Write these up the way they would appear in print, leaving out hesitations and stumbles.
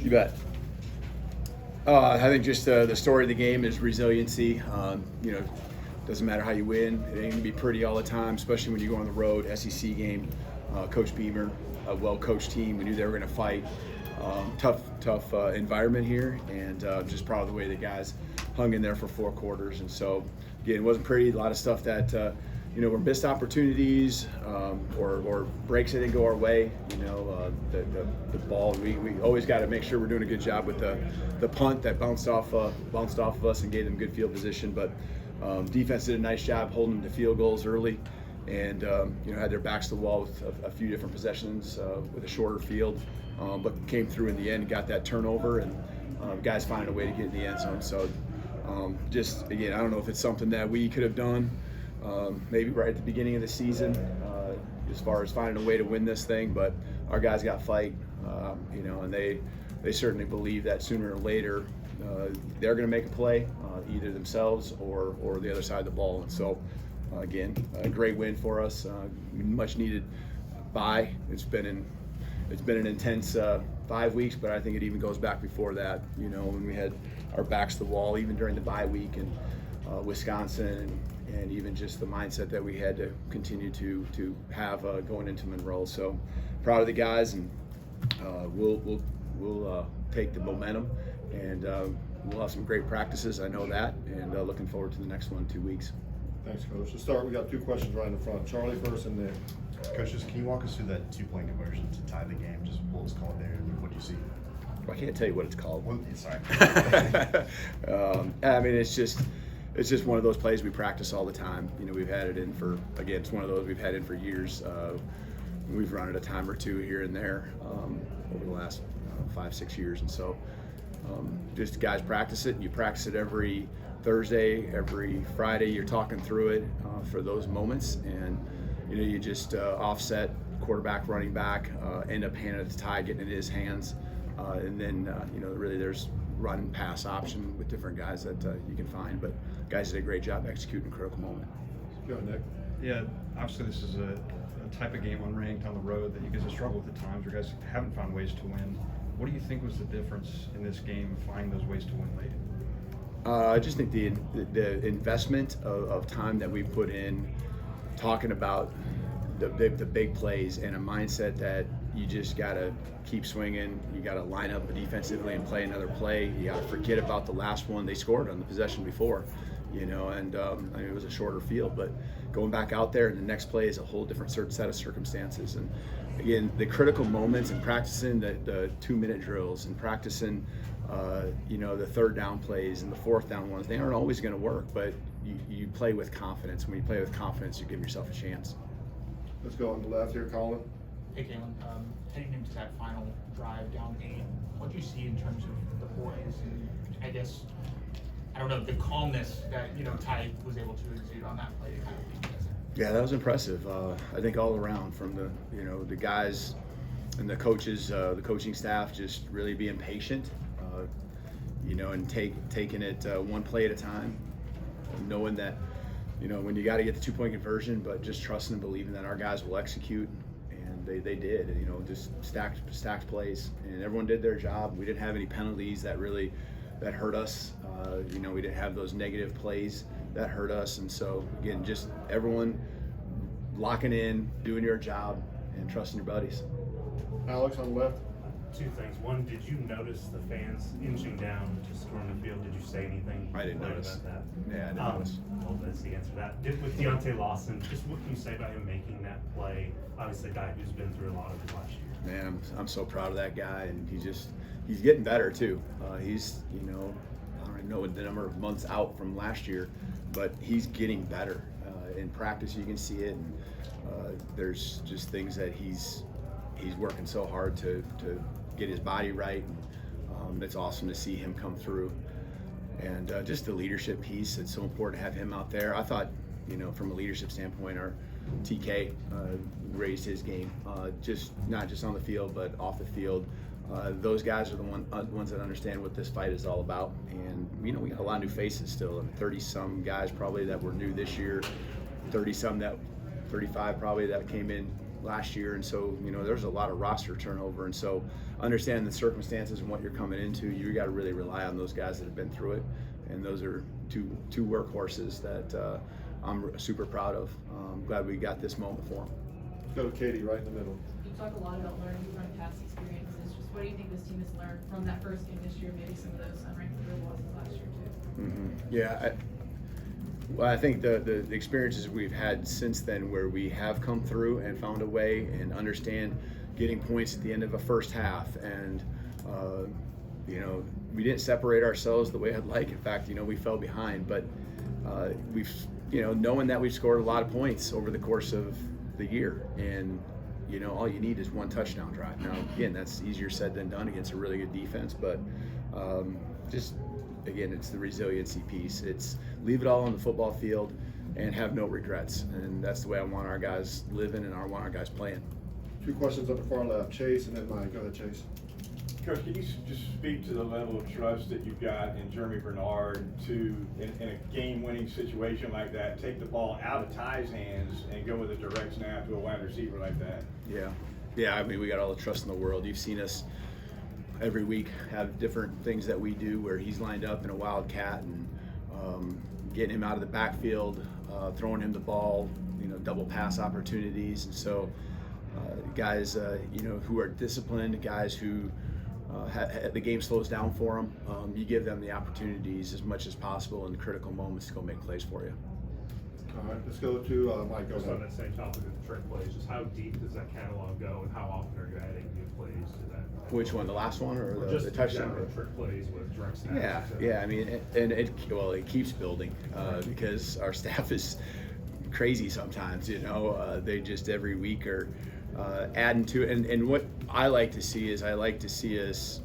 You bet. I think just the story of the game is resiliency. Doesn't matter how you win. It ain't gonna be pretty all the time, especially when you go on the road. SEC game, Coach Beamer, a well-coached team. We knew they were going to fight. Tough environment here, and just proud of the way the guys hung in there for 4 quarters. And so, again, it wasn't pretty. A lot of stuff that were missed opportunities or breaks that didn't go our way. The ball. We always got to make sure we're doing a good job with the punt that bounced off of us and gave them good field position. But defense did a nice job holding them to field goals early, and had their backs to the wall with a few different possessions with a shorter field, but came through in the end and got that turnover, and guys finding a way to get in the end zone. So just again, I don't know if it's something that we could have done maybe right at the beginning of the season as far as finding a way to win this thing, but our guys got fight, and they certainly believe that sooner or later they're going to make a play, either themselves or the other side of the ball. And so, again, a great win for us. Much needed bye. It's been an intense 5 weeks, but I think it even goes back before that. When we had our backs to the wall, even during the bye week in Wisconsin, and even just the mindset that we had to continue to have going into Monroe. So proud of the guys, and we'll take the momentum, and we'll have some great practices. I know that, and looking forward to the next one in 2 weeks. Thanks, Coach. To start, we got 2 questions right in the front. Charlie first, and then Coaches, can you walk us through that 2-point conversion to tie the game? Just what was called there, and what do you see? I can't tell you what it's called. Well, sorry. It's just one of those plays we practice all the time. We've had it in for, again, it's one of those we've had in for years. We've run it a time or two here and there over the last 5-6 years, and so just guys practice it. You practice it every Thursday, every Friday. You're talking through it for those moments, and you just offset quarterback, running back, end up handing it to Ty, getting it in his hands, and then really there's run and pass option with different guys that you can find. But guys did a great job executing a critical moment. go, Nick. Yeah, obviously this is a type of game unranked on the road that you guys have struggled with at times, where guys haven't found ways to win. What do you think was the difference in this game, finding those ways to win late? I just think the investment of time that we put in, talking about the big plays, and a mindset that you just got to keep swinging. You got to line up defensively and play another play. You got to forget about the last one they scored on the possession before, and it was a shorter field, but going back out there and the next play is a whole different set of circumstances. And again, the critical moments and practicing the 2-minute drills and practicing the 3rd down plays and the 4th down ones, they aren't always going to work, but you play with confidence. When you play with confidence, you give yourself a chance. Let's go on the left here, Colin. Hey, Kalen, heading into that final drive down 8, what do you see in terms of the boys and, I guess, I don't know, the calmness that, Ty was able to exude on that play to kind of lead you guys there? Yeah, that was impressive. I think all around, from the guys and the coaches, the coaching staff, just really being patient, and taking it one play at a time, knowing that, when you got to get the 2-point conversion, but just trusting and believing that our guys will execute, and they did. Just stacked plays, and everyone did their job. We didn't have any penalties that hurt us. We didn't have those negative plays that hurt us, and so again, just everyone locking in, doing your job, and trusting your buddies. Alex on the left. 2 things. One, did you notice the fans inching down to storm the field? Did you say anything? I didn't notice. About that? Yeah, I didn't notice. Well, that's the answer to that. With Deontay Lawson, just what can you say about him making that play? Obviously, a guy who's been through a lot of it last year. Man, I'm so proud of that guy, and he's getting better too. He's I don't even know the number of months out from last year, but he's getting better. In practice, you can see it, and there's just things that he's working so hard to get his body right. It's awesome to see him come through, and just the leadership piece. It's so important to have him out there. I thought, from a leadership standpoint, our TK raised his game, not just on the field, but off the field. Those guys are the ones that understand what this fight is all about, and we got a lot of new faces still. 30-some guys probably that were new this year, 35 probably that came in last year, and so there's a lot of roster turnover, and so understanding the circumstances and what you're coming into, you got to really rely on those guys that have been through it, and those are two workhorses that I'm super proud of. I'm glad we got this moment for them. Let's go to Katie right in the middle. You talk a lot about learning from past experiences. Just what do you think this team has learned from that first game this year, maybe some of those unranked field losses last year too? Yeah, I think the experiences we've had since then, where we have come through and found a way and understand getting points at the end of a first half, and we didn't separate ourselves the way I'd like. In fact, we fell behind, but we've knowing that we've scored a lot of points over the course of the year, and all you need is one touchdown drive. Now, again, that's easier said than done against a really good defense, but again, it's the resiliency piece. It's leave it all on the football field and have no regrets, and that's the way I want our guys living and I want our guys playing. Two questions up the far left, Chase and then Mike. Go ahead, Chase. Coach, can you just speak to the level of trust that you've got in Jeremy Bernard to, in a game-winning situation like that, take the ball out of Ty's hands and go with a direct snap to a wide receiver like that? Yeah. I mean, we got all the trust in the world. You've seen us every week have different things that we do where he's lined up in a wildcat and getting him out of the backfield, throwing him the ball, double pass opportunities, and so guys, who are disciplined, guys who the game slows down for them. You give them the opportunities as much as possible in critical moments to go make plays for you. All right, let's go to Mike. Go Just on ahead. that same topic of the trick plays, just how deep does that catalog go, and how often are you adding new plays to that? Which one, the last one or Just the touchdown? general trick plays with direct snaps. Yeah. I mean, and it keeps building because our staff is crazy sometimes. They just every week are adding to it. And what I like to see is us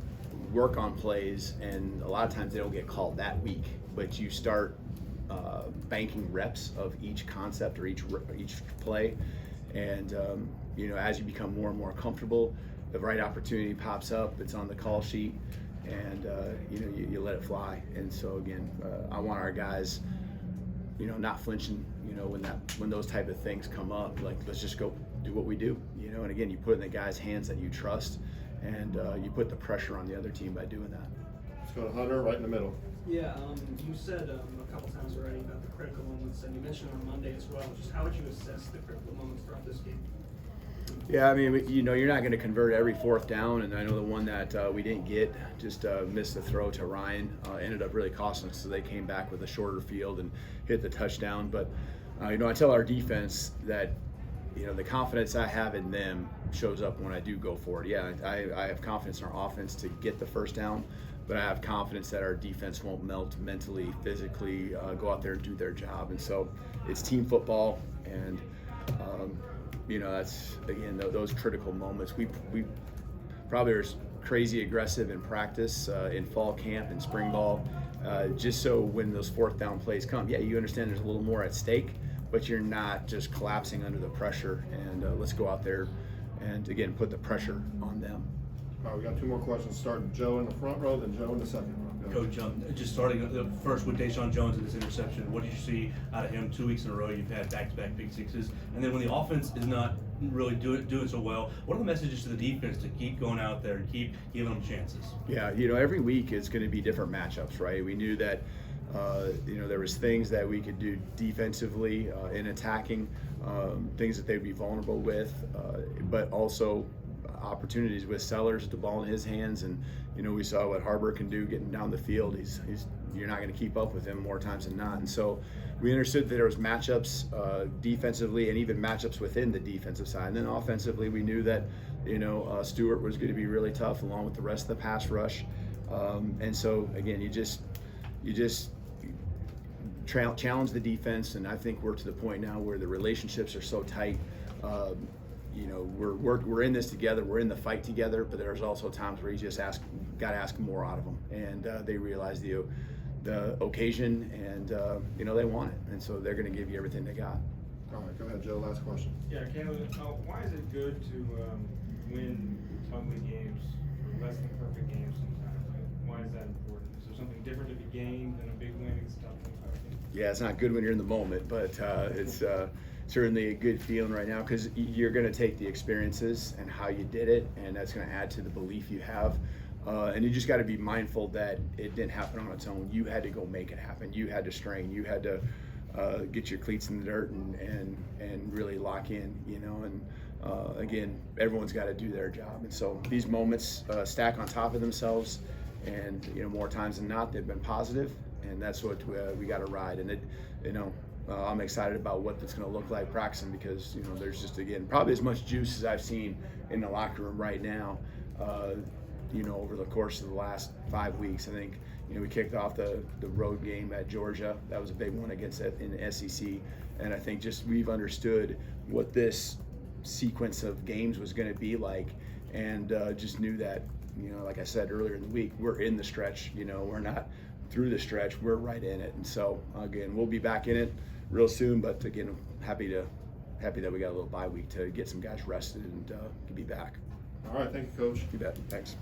work on plays, and a lot of times they don't get called that week, but you start banking reps of each concept or each play, and as you become more and more comfortable, the right opportunity pops up. It's on the call sheet, and you let it fly. And so again, I want our guys, not flinching. When those type of things come up, like, let's just go do what we do. And again, you put it in the guys' hands that you trust, and you put the pressure on the other team by doing that. Let's go to Hunter right in the middle. Yeah, you said a couple times already about the critical moments, and you mentioned on Monday as well. Just how would you assess the critical moments throughout this game? Yeah, I mean, you're not going to convert every fourth down, and I know the one that we didn't get, just missed the throw to Ryan, ended up really costing us, so they came back with a shorter field and hit the touchdown. But, I tell our defense that, the confidence I have in them shows up when I do go for it. Yeah, I have confidence in our offense to get the first down, but I have confidence that our defense won't melt mentally, physically, go out there and do their job. And so it's team football, and that's, again, those critical moments. We probably are crazy aggressive in practice, in fall camp and spring ball, just so when those fourth down plays come, you understand there's a little more at stake, but you're not just collapsing under the pressure. And let's go out there and, again, put the pressure on them. All right, we got two more questions. Starting Joe in the front row, then Joe in the second row. Go ahead. Coach, just starting first with Deshaun Jones and this interception, what did you see out of him 2 weeks in a row? You've had back-to-back pick sixes, and then when the offense is not really doing so well, what are the messages to the defense to keep going out there and keep giving them chances? Yeah, every week is going to be different matchups, right? We knew that there was things that we could do defensively in attacking, things that they'd be vulnerable with, but also opportunities with Sellers, the ball in his hands, and we saw what Harbor can do getting down the field. He's you're not going to keep up with him more times than not, and so we understood that there was matchups defensively and even matchups within the defensive side. And then offensively, we knew that Stewart was going to be really tough along with the rest of the pass rush, and so again, you just challenge the defense, and I think we're to the point now where the relationships are so tight. We're in this together. We're in the fight together. But there's also times where you just got to ask more out of them, and they realize the occasion, and they want it, and so they're going to give you everything they got. All right, go ahead, Joe. Last question. Yeah, Kalen, why is it good to win ugly games or less than perfect games sometimes? Why is that important? Is there something different to be gained than a big win against a tough team? Yeah, it's not good when you're in the moment, but it's certainly a good feeling right now because you're going to take the experiences and how you did it, and that's going to add to the belief you have. And you just got to be mindful that it didn't happen on its own. You had to go make it happen. You had to strain. You had to get your cleats in the dirt and really lock in, you know. And again, everyone's got to do their job. And so these moments stack on top of themselves, and you know, more times than not, they've been positive, and that's what we got to ride. And it, you know, I'm excited about what it's going to look like practicing because you know there's just again probably as much juice as I've seen in the locker room right now. You know, over the course of the last 5 weeks, I think you know we kicked off the road game at Georgia. That was a big one against in the SEC, and I think just we've understood what this sequence of games was going to be like, and just knew that you know, like I said earlier in the week, we're in the stretch. You know, we're not through the stretch, we're right in it, and so again, we'll be back in it real soon. But again, happy that we got a little bye week to get some guys rested and be back. All right, thank you, Coach. You bet. Thanks.